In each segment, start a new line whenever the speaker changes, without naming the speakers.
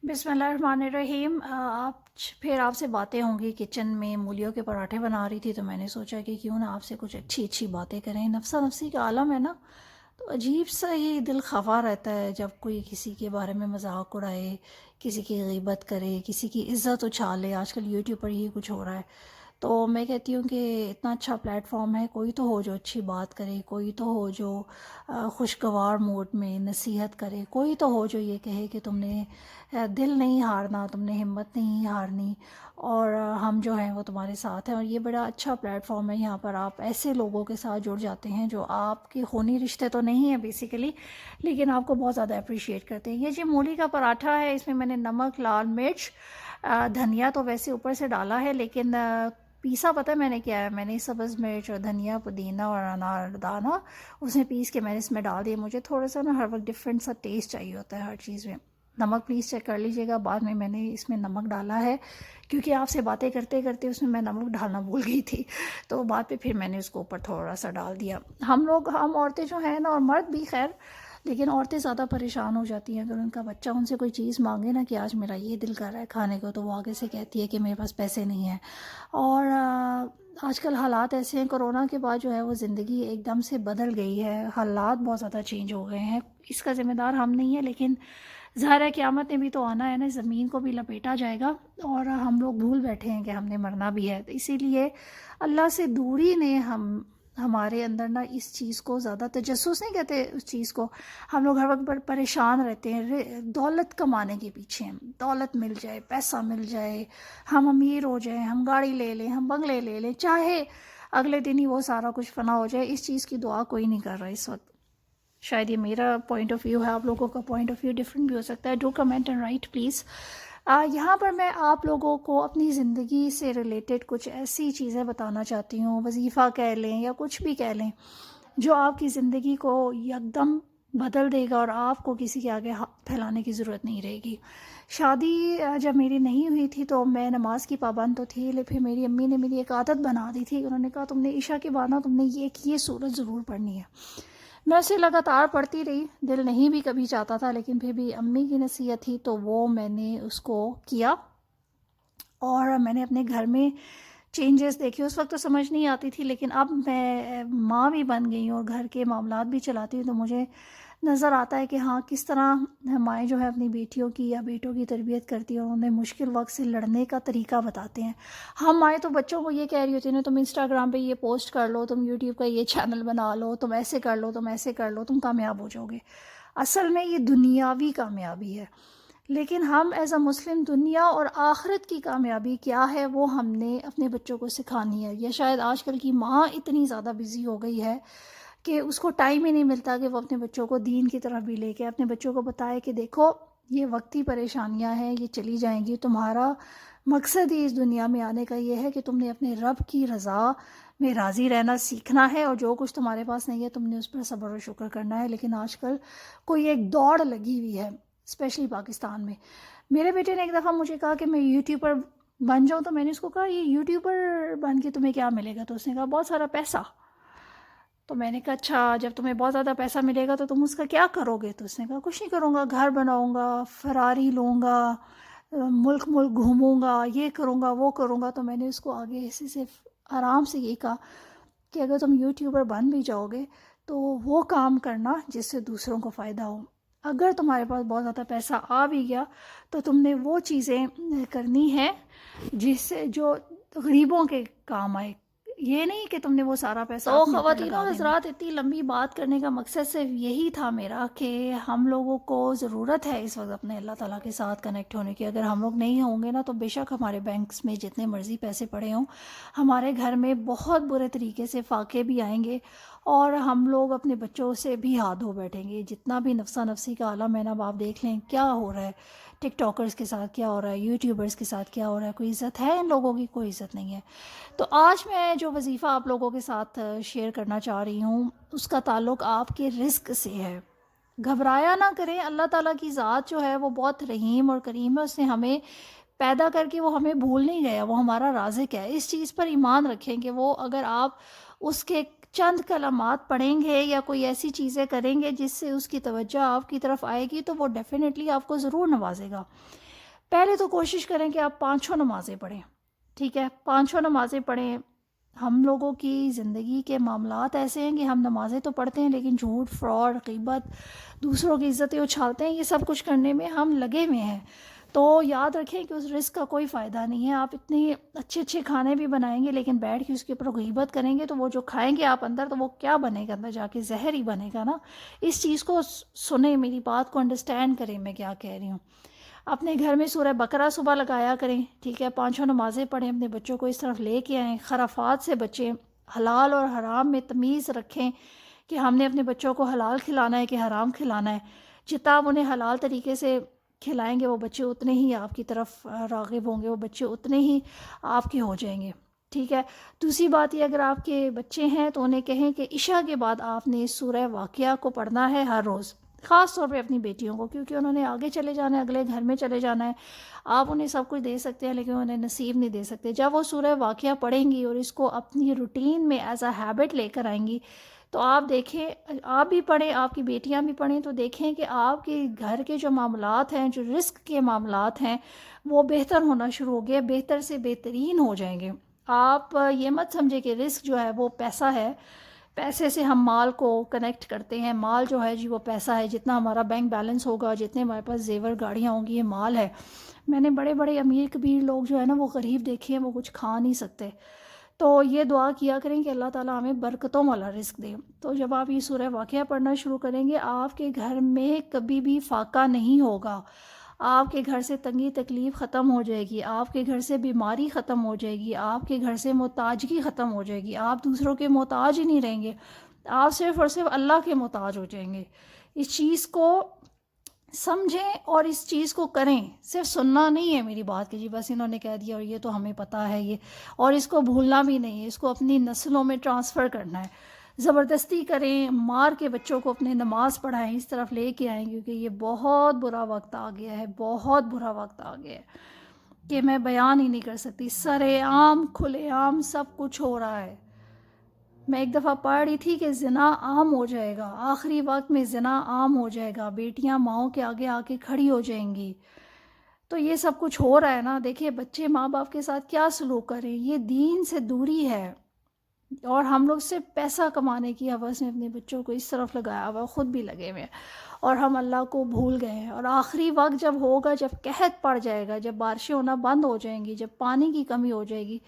بسم اللہ الرحمن الرحیم۔ پھر آپ سے باتیں ہوں گی۔ کچن میں مولیوں کے پراٹھے بنا رہی تھی تو میں نے سوچا کہ کیوں نہ آپ سے کچھ اچھی اچھی باتیں کریں۔ نفسا نفسی کا عالم ہے نا، تو عجیب سا ہی دل خفا رہتا ہے جب کوئی کسی کے بارے میں مذاق اڑائے، کسی کی غیبت کرے، کسی کی عزت اچھالے۔ آج کل یوٹیوب پر یہ کچھ ہو رہا ہے، تو میں کہتی ہوں کہ اتنا اچھا پلیٹ فارم ہے، کوئی تو ہو جو اچھی بات کرے، کوئی تو ہو جو خوشگوار موڈ میں نصیحت کرے، کوئی تو ہو جو یہ کہے کہ تم نے دل نہیں ہارنا، تم نے ہمت نہیں ہارنی، اور ہم جو ہیں وہ تمہارے ساتھ ہیں۔ اور یہ بڑا اچھا پلیٹ فارم ہے، یہاں پر آپ ایسے لوگوں کے ساتھ جڑ جاتے ہیں جو آپ کے خونی رشتے تو نہیں ہیں بیسیکلی، لیکن آپ کو بہت زیادہ اپریشیٹ کرتے ہیں۔ یہ جو مولی کا پراٹھا ہے، اس میں میں نے نمک، لال مرچ، دھنیا تو ویسے اوپر سے ڈالا ہے، لیکن پیسا پتہ ہے میں نے کیا ہے، میں نے سبز مرچ اور دھنیا، پودینہ اور انار دانہ اس میں پیس کے میں نے اس میں ڈال دیا۔ مجھے تھوڑا سا نا ہر وقت ڈفرینٹ سا ٹیسٹ چاہیے ہوتا ہے ہر چیز میں۔ نمک پلیز چیک کر لیجیے گا، بعد میں نے اس میں نمک ڈالا ہے کیونکہ آپ سے باتیں کرتے کرتے اس میں نمک ڈالنا بھول گئی تھی، تو بعد پہ پھر میں نے اس کو اوپر تھوڑا سا ڈال دیا۔ ہم عورتیں جو ہیں نا، اور مرد بھی خیر، لیکن عورتیں زیادہ پریشان ہو جاتی ہیں اگر ان کا بچہ ان سے کوئی چیز مانگے نا کہ آج میرا یہ دل کر رہا ہے کھانے کو، تو وہ آگے سے کہتی ہے کہ میرے پاس پیسے نہیں ہیں۔ اور آج کل حالات ایسے ہیں، کرونا کے بعد جو ہے وہ زندگی ایک دم سے بدل گئی ہے، حالات بہت زیادہ چینج ہو گئے ہیں۔ اس کا ذمہ دار ہم نہیں ہیں، لیکن ظاہر ہے قیامت نے بھی تو آنا ہے نا، زمین کو بھی لپیٹا جائے گا، اور ہم لوگ بھول بیٹھے ہیں کہ ہم نے مرنا بھی ہے۔ تو اسی لیے اللہ سے دوری نے ہمارے اندر نا اس چیز کو زیادہ، تجسس نہیں کہتے اس چیز کو، ہم لوگ ہر وقت پریشان رہتے ہیں دولت کمانے کے پیچھے، دولت مل جائے، پیسہ مل جائے، ہم امیر ہو جائیں، ہم گاڑی لے لیں، ہم بنگلے لے لیں، چاہے اگلے دن ہی وہ سارا کچھ فنا ہو جائے۔ اس چیز کی دعا کوئی نہیں کر رہا اس وقت۔ شاید یہ میرا پوائنٹ آف ویو ہے، آپ لوگوں کا پوائنٹ آف ویو ڈفرینٹ بھی ہو سکتا ہے۔ Do comment and right please. یہاں پر میں آپ لوگوں کو اپنی زندگی سے ریلیٹڈ کچھ ایسی چیزیں بتانا چاہتی ہوں، وظیفہ کہہ لیں یا کچھ بھی کہہ لیں، جو آپ کی زندگی کو یکدم بدل دے گا اور آپ کو کسی کے آگے ہاتھ پھیلانے کی ضرورت نہیں رہے گی۔ شادی جب میری نہیں ہوئی تھی تو میں نماز کی پابند تو تھی، لیکن پھر میری امی نے میری ایک عادت بنا دی تھی، انہوں نے کہا تم نے عشاء کے بعد نا تم نے یہ سورت ضرور پڑھنی ہے۔ میں اسے لگاتار پڑھتی رہی، دل نہیں بھی کبھی چاہتا تھا، لیکن پھر بھی امی کی نصیحت تھی تو وہ میں نے اس کو کیا، اور میں نے اپنے گھر میں چینجز دیکھے۔ اس وقت تو سمجھ نہیں آتی تھی، لیکن اب میں ماں بھی بن گئی ہوں اور گھر کے معاملات بھی چلاتی ہوں، تو مجھے نظر آتا ہے کہ ہاں کس طرح مائیں جو ہے اپنی بیٹیوں کی یا بیٹوں کی تربیت کرتی ہیں اور انہیں مشکل وقت سے لڑنے کا طریقہ بتاتے ہیں۔ ہم مائیں تو بچوں کو یہ کہہ رہی ہوتی ہیں تم انسٹاگرام پہ یہ پوسٹ کر لو، تم یوٹیوب کا یہ چینل بنا لو، تم ایسے کر لو، تم ایسے کر لو، تم کامیاب ہو جاؤ گے۔ اصل میں یہ دنیاوی کامیابی ہے، لیکن ہم ایز اے مسلم دنیا اور آخرت کی کامیابی کیا ہے وہ ہم نے اپنے بچوں کو سکھانی ہے۔ یا شاید آج کل کی ماں اتنی زیادہ بزی ہو گئی ہے کہ اس کو ٹائم ہی نہیں ملتا کہ وہ اپنے بچوں کو دین کی طرف بھی لے کے اپنے بچوں کو بتائے کہ دیکھو یہ وقتی پریشانیاں ہیں، یہ چلی جائیں گی، تمہارا مقصد ہی اس دنیا میں آنے کا یہ ہے کہ تم نے اپنے رب کی رضا میں راضی رہنا سیکھنا ہے، اور جو کچھ تمہارے پاس نہیں ہے تم نے اس پر صبر و شکر کرنا ہے۔ لیکن آج کل کوئی ایک دوڑ لگی ہوئی ہے، اسپیشلی پاکستان میں۔ میرے بیٹے نے ایک دفعہ مجھے کہا کہ میں یوٹیوبر بن جاؤں، تو میں نے اس کو کہا یہ یوٹیوبر بن کے تمہیں کیا ملے گا؟ تو اس نے کہا بہت سارا پیسہ۔ تو میں نے کہا اچھا جب تمہیں بہت زیادہ پیسہ ملے گا تو تم اس کا کیا کرو گے؟ تو اس نے کہا کچھ نہیں کروں گا، گھر بناؤں گا، فراری لوں گا، ملک ملک گھوموں گا، یہ کروں گا وہ کروں گا۔ تو میں نے اس کو آگے ایسے صرف آرام سے یہ کہا کہ اگر تم یوٹیوبر بن بھی جاؤ گے تو وہ کام کرنا جس سے دوسروں کو فائدہ ہو۔ اگر تمہارے پاس بہت زیادہ پیسہ آ بھی گیا تو تم نے وہ چیزیں کرنی ہیں جس سے جو غریبوں کے کام آئے، یہ نہیں کہ تم نے وہ سارا پیسہ
تو
اپنے اوپر
خواتین
لگا
و
دینا۔
حضرات، اتنی لمبی بات کرنے کا مقصد صرف یہی تھا میرا کہ ہم لوگوں کو ضرورت ہے اس وقت اپنے اللہ تعالیٰ کے ساتھ کنیکٹ ہونے کی۔ اگر ہم لوگ نہیں ہوں گے نا تو بے شک ہمارے بینکس میں جتنے مرضی پیسے پڑے ہوں، ہمارے گھر میں بہت برے طریقے سے فاقے بھی آئیں گے، اور ہم لوگ اپنے بچوں سے بھی ہاتھ دھو بیٹھیں گے۔ جتنا بھی نفسا نفسی کا عالم ہے نا، اب آپ دیکھ لیں کیا ہو رہا ہے، ٹک ٹاکرز کے ساتھ کیا ہو رہا ہے، یوٹیوبرز کے ساتھ کیا ہو رہا ہے۔ کوئی عزت ہے ان لوگوں کی؟ کوئی عزت نہیں ہے۔ تو آج میں جو وظیفہ آپ لوگوں کے ساتھ شیئر کرنا چاہ رہی ہوں اس کا تعلق آپ کے رزق سے ہے۔ گھبرایا نہ کریں، اللہ تعالیٰ کی ذات جو ہے وہ بہت رحیم اور کریم ہے، اس نے ہمیں پیدا کر کے وہ ہمیں بھول نہیں گیا، وہ ہمارا رازق ہے۔ اس چیز پر ایمان رکھیں کہ وہ اگر آپ اس کے چند کلمات پڑھیں گے یا کوئی ایسی چیزیں کریں گے جس سے اس کی توجہ آپ کی طرف آئے گی تو وہ ڈیفینیٹلی آپ کو ضرور نوازے گا۔
پہلے تو کوشش کریں کہ آپ 5 نمازیں پڑھیں، ٹھیک ہے، 5 نمازیں پڑھیں۔ ہم لوگوں کی زندگی کے معاملات ایسے ہیں کہ ہم نمازیں تو پڑھتے ہیں لیکن جھوٹ، فراڈ، غیبت، دوسروں کی عزتیں اچھالتے ہیں، یہ سب کچھ کرنے میں ہم لگے ہوئے ہیں۔ تو یاد رکھیں کہ اس رزق کا کوئی فائدہ نہیں ہے۔ آپ اتنے اچھے اچھے کھانے بھی بنائیں گے لیکن بیٹھ کے اس کے اوپر غیبت کریں گے تو وہ جو کھائیں گے آپ اندر، تو وہ کیا بنے گا اندر جا کے؟ زہر ہی بنے گا نا۔ اس چیز کو سنیں، میری بات کو انڈرسٹینڈ کریں میں کیا کہہ رہی ہوں۔ اپنے گھر میں سورہ بقرہ صبح لگایا کریں، ٹھیک ہے، 5 نمازیں پڑھیں، اپنے بچوں کو اس طرف لے کے آئیں، خرافات سے بچیں، حلال اور حرام میں تمیز رکھیں کہ ہم نے اپنے بچوں کو حلال کھلانا ہے کہ حرام کھلانا ہے۔ جتنا آپ انہیں حلال طریقے سے کھلائیں گے وہ بچے اتنے ہی آپ کی طرف راغب ہوں گے، وہ بچے اتنے ہی آپ کے ہو جائیں گے، ٹھیک ہے۔ دوسری بات یہ، اگر آپ کے بچے ہیں تو انہیں کہیں کہ عشاء کے بعد آپ نے سورہ واقعہ کو پڑھنا ہے ہر روز، خاص طور پہ اپنی بیٹیوں کو، کیونکہ انہوں نے آگے چلے جانا ہے، اگلے گھر میں چلے جانا ہے۔ آپ انہیں سب کچھ دے سکتے ہیں لیکن انہیں نصیب نہیں دے سکتے۔ جب وہ سورہ واقعہ پڑھیں گی اور اس کو اپنی روٹین میں ایز اے ہیبٹ لے کر آئیں گی تو آپ دیکھیں، آپ بھی پڑھیں، آپ کی بیٹیاں بھی پڑھیں، تو دیکھیں کہ آپ کے گھر کے جو معاملات ہیں، جو رزق کے معاملات ہیں، وہ بہتر ہونا شروع ہو گئے، بہتر سے بہترین ہو جائیں گے۔ آپ یہ مت سمجھے کہ رزق جو ہے وہ پیسہ ہے، پیسے سے ہم مال کو کنیکٹ کرتے ہیں، مال جو ہے جی وہ پیسہ ہے، جتنا ہمارا بینک بیلنس ہوگا، جتنے ہمارے پاس زیور گاڑیاں ہوں گی، یہ مال ہے۔ میں نے بڑے بڑے امیر کبیر لوگ جو ہے نا وہ غریب دیکھے ہیں، وہ کچھ کھا نہیں سکتے۔ تو یہ دعا کیا کریں کہ اللہ تعالیٰ ہمیں برکتوں والا رزق دے۔ تو جب آپ یہ سورہ واقعہ پڑھنا شروع کریں گے، آپ کے گھر میں کبھی بھی فاقہ نہیں ہوگا، آپ کے گھر سے تنگی تکلیف ختم ہو جائے گی، آپ کے گھر سے بیماری ختم ہو جائے گی، آپ کے گھر سے محتاجگی ختم ہو جائے گی، آپ دوسروں کے محتاج ہی نہیں رہیں گے، آپ صرف اور صرف اللہ کے محتاج ہو جائیں گے۔ اس چیز کو سمجھیں اور اس چیز کو کریں، صرف سننا نہیں ہے میری بات کہ جی بس انہوں نے کہہ دیا اور یہ تو ہمیں پتہ ہے یہ، اور اس کو بھولنا بھی نہیں ہے، اس کو اپنی نسلوں میں ٹرانسفر کرنا ہے۔ زبردستی کریں، مار کے بچوں کو اپنے نماز پڑھائیں، اس طرف لے کے آئیں، کیونکہ یہ بہت برا وقت آ گیا ہے، بہت برا وقت آ گیا ہے کہ میں بیان ہی نہیں کر سکتی۔ سرے عام، کھلے عام سب کچھ ہو رہا ہے۔ میں ایک دفعہ پڑھ رہی تھی کہ زنا عام ہو جائے گا، آخری وقت میں زنا عام ہو جائے گا، بیٹیاں ماؤں کے آگے آ کے کھڑی ہو جائیں گی۔ تو یہ سب کچھ ہو رہا ہے نا، دیکھیے بچے ماں باپ کے ساتھ کیا سلوک کریں، یہ دین سے دوری ہے۔ اور ہم لوگ صرف پیسہ کمانے کی حوث میں اپنے بچوں کو اس طرف لگایا ہوا، خود بھی لگے ہوئے ہیں، اور ہم اللہ کو بھول گئے ہیں۔ اور آخری وقت جب ہوگا، جب قحط پڑ جائے گا، جب بارشیں ہونا بند ہو جائیں گی، جب پانی کی کمی ہو جائے گی،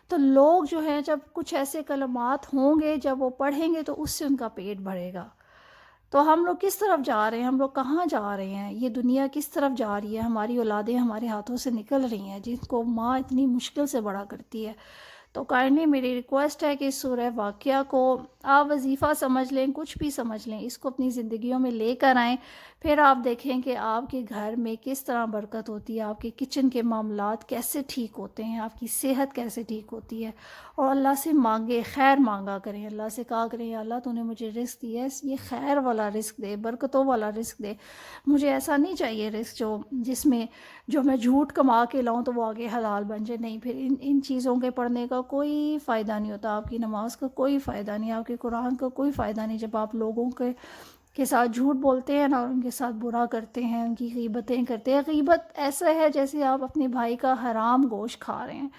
تو لوگ جو ہیں، جب کچھ ایسے کلمات ہوں گے جب وہ پڑھیں گے تو اس سے ان کا پیٹ بھرے گا۔ تو ہم لوگ کس طرف جا رہے ہیں، ہم لوگ کہاں جا رہے ہیں، یہ دنیا کس طرف جا رہی ہے، ہماری اولادیں ہمارے ہاتھوں سے نکل رہی ہیں جن کو ماں اتنی مشکل سے بڑا کرتی ہے۔ تو کائنڈلی میری ریکویسٹ ہے کہ اس سورہ واقعہ کو آپ وظیفہ سمجھ لیں، کچھ بھی سمجھ لیں، اس کو اپنی زندگیوں میں لے کر آئیں، پھر آپ دیکھیں کہ آپ کے گھر میں کس طرح برکت ہوتی ہے، آپ کے کچن کے معاملات کیسے ٹھیک ہوتے ہیں، آپ کی صحت کیسے ٹھیک ہوتی ہے۔ اور اللہ سے مانگے، خیر مانگا کریں، اللہ سے کہا کریں یا اللہ تو نے مجھے رزق دیا ہے، یہ خیر والا رزق دے، برکتوں والا رزق دے، مجھے ایسا نہیں چاہیے رزق جس میں جو میں جھوٹ کما کے لاؤں تو وہ آگے حلال بن جائے۔ نہیں، پھر ان چیزوں کے پڑھنے کا کوئی فائدہ نہیں ہوتا، آپ کی نماز کا کوئی فائدہ نہیں، آپ کے قرآن کا کوئی فائدہ نہیں، جب آپ لوگوں کے ساتھ جھوٹ بولتے ہیں نا، اور ان کے ساتھ برا کرتے ہیں، ان کی غیبتیں کرتے ہیں۔ غیبت ایسا ہے جیسے آپ اپنے بھائی کا حرام گوشت کھا رہے ہیں،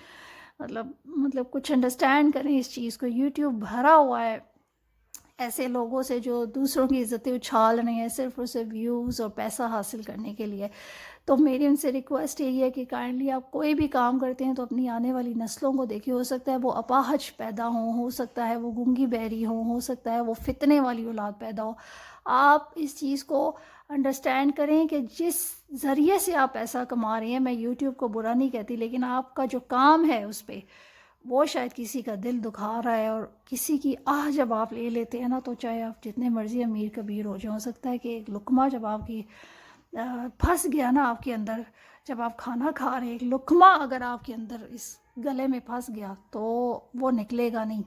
مطلب کچھ انڈرسٹینڈ کریں اس چیز کو۔ یوٹیوب بھرا ہوا ہے ایسے لوگوں سے جو دوسروں کی عزتیں اچھال رہے ہیں صرف اور صرف ویوز اور پیسہ حاصل کرنے کے لیے۔ تو میری ان سے ریکویسٹ یہی ہے کہ کائنڈلی آپ کوئی بھی کام کرتے ہیں تو اپنی آنے والی نسلوں کو دیکھیں، ہو سکتا ہے وہ اپاہج پیدا ہوں، ہو سکتا ہے وہ گنگی بہری ہوں، ہو سکتا ہے وہ فتنے والی اولاد پیدا ہو۔ آپ اس چیز کو انڈرسٹینڈ کریں کہ جس ذریعے سے آپ پیسہ کما رہے ہیں، میں یوٹیوب کو برا نہیں کہتی، لیکن آپ کا جو کام ہے اس پہ وہ شاید کسی کا دل دکھا رہا ہے، اور کسی کی آہ جب آپ لے لیتے ہیں نا، تو چاہے آپ جتنے مرضی امیر کبیر ہو جائیں، ہو سکتا ہے کہ ایک لقمہ جب آپ کی پھنس گیا نا آپ کے اندر، جب آپ کھانا کھا رہے ہیں، ایک لقمہ اگر آپ کے اندر اس گلے میں پھنس گیا تو وہ نکلے گا نہیں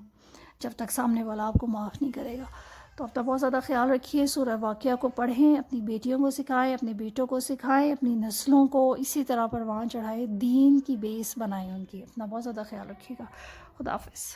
جب تک سامنے والا آپ کو معاف نہیں کرے گا۔ تو اپنا بہت زیادہ خیال رکھیے، سورہ واقعہ کو پڑھیں، اپنی بیٹیوں کو سکھائیں، اپنے بیٹوں کو سکھائیں، اپنی نسلوں کو اسی طرح پروان چڑھائیں، دین کی بیس بنائیں ان کی۔ اپنا بہت زیادہ خیال رکھیے گا۔ خدا حافظ۔